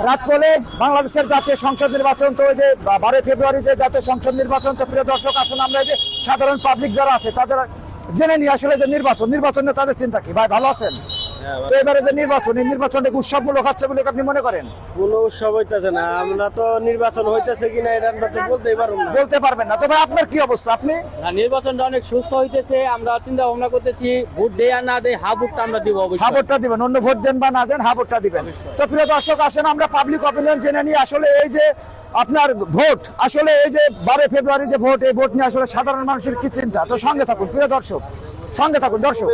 রাত পড়লে বাংলাদেশের জাতীয় সংসদ নির্বাচন, তো ওই যে 12 ফেব্রুয়ারি যে জাতীয় সংসদ নির্বাচন, তো প্রিয় দর্শক আসুন আমরা এই যে সাধারণ পাবলিক যারা আছে তাদের জেনে নিই আসলে যে নির্বাচনে তাদের চিন্তা কি। ভাই ভালো আছেন? তো এবারে যে এই নির্বাচনটা উৎসবমূলক হচ্ছে বলে আপনি মনে করেন? কোনো উৎসব হইতেছে না, আমরা তো নির্বাচন হইতেছে কিনা এটা আমরা তো বলতেই পারবো না। বলতে পারবেন না। তবে আপনার কি অবস্থা? আপনি নির্বাচনটা অনেক সুস্থ হইতেছে, আমরা চিন্তা ভাবনা করতেছি ভোট দেয় আর না দেয় হাফ ভোটটা আমরা দিব অবশ্যই। হা ভোটটা দিবেন, অন্য ভোট দেন বা না দেন হা ভোটটা দিবেন। তো প্রিয় দর্শক আসেন আমরা পাবলিক অপিনিয়ন জেনে নিই আসলে এই যে আপনার ভোট, আসলে এই যে 12 ফেব্রুয়ারি যে ভোট, এই ভোট নিয়ে আসলে সাধারণ মানুষের কি চিন্তা। তো সঙ্গে থাকুন প্রিয় দর্শক, সঙ্গে থাকুন দর্শক।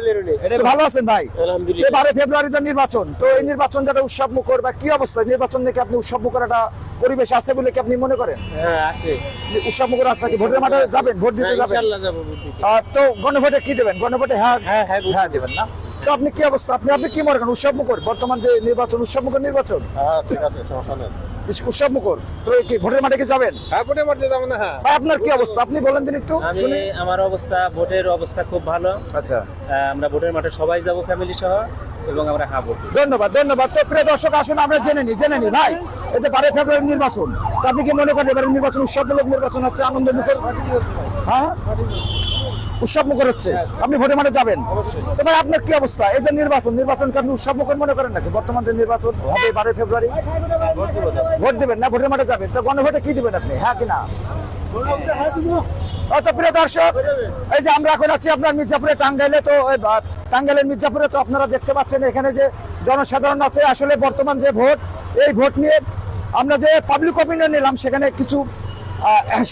তো ভালো আছেন ভাই? আলহামদুলিল্লাহ। 12 ফেব্রুয়ারি যে নির্বাচন, তো এই নির্বাচন যেটা উৎসব মুখর বা কি অবস্থা, নির্বাচন নিয়ে কি আপনি উৎসব মুখর একটা পরিবেশ আছে বলে কি আপনি মনে করেন? হ্যাঁ আছে, উৎসব মুখর আছে নাকি? ভোটের মাঠে যাবেন, ভোট দিতে যাবেন? ইনশাআল্লাহ যাবো ভোট দিতে। তো গণভোটে কি দেবেন? গণভোটে হ্যাঁ, হ্যাঁ দেবেন না? তো আপনি কি অবস্থা, আপনি কি মনে করেন উৎসব মুখর বর্তমান যে নির্বাচন, উৎসব মুখর নির্বাচন? হ্যাঁ ঠিক আছে, সমস্যা নেই। উৎসব মুখর, তো এই কি ভোটের মাঠে কি যাবেন? হ্যাঁ ভোটে মারতে যাবো না। হ্যাঁ ভাই আপনার কি অবস্থা আপনি বলেন দিন একটু শুনি। আমার অবস্থা, ভোটের অবস্থা খুব ভালো। আচ্ছা, আমরা ভোটের মাঠে সবাই যাব ফ্যামিলি সহ, এবং আমরা খাবো। ধন্যবাদ ধন্যবাদ। তো প্রিয় দর্শক আসুন আমরা জেনে নিই ভাই এই যে 12 ফেব্রুয়ারি নির্বাচন, তো আপনি কি মনে করেন এবারে নির্বাচন উৎসবমূলক নির্বাচন হচ্ছে, আনন্দ মুখর? হ্যাঁ উৎসব মুখর হচ্ছে, আপনি ভোটের মাঠে যাবেন? তো ভাই আপনার কি অবস্থা এই যে নির্বাচনকে আপনি উৎসব মুখর মনে করেন নাকি? বর্তমান যে নির্বাচন হবে 12 ফেব্রুয়ারি, ভোট দিবেন না ভোটের মাঠে যাবেন? তো গণভোটে কি দিবেন আপনি, হ্যাঁ কি না? তো প্রিয় দর্শক এই যে আমরা এখন আছি আপনার মির্জাপুরে, টাঙ্গাইলে। তো টাঙ্গাইলের মির্জাপুরে তো আপনারা দেখতে পাচ্ছেন এখানে যে জনসাধারণ আছে। আসলে বর্তমান যে ভোট, এই ভোট নিয়ে আমরা যে পাবলিক অপিনিয়ন নিলাম, সেখানে কিছু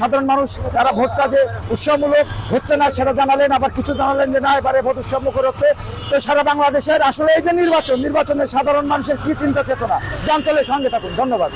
সাধারণ মানুষ তারা ভোটটা যে উৎসবমূলক হচ্ছে না সেটা জানালেন, আবার কিছু জানালেন যে না এবারে ভোট উৎসবমুখর হচ্ছে। তো সারা বাংলাদেশের আসলে এই যে নির্বাচনের সাধারণ মানুষের কি চিন্তা চেতনা জানতে হলে সঙ্গে থাকুন। ধন্যবাদ।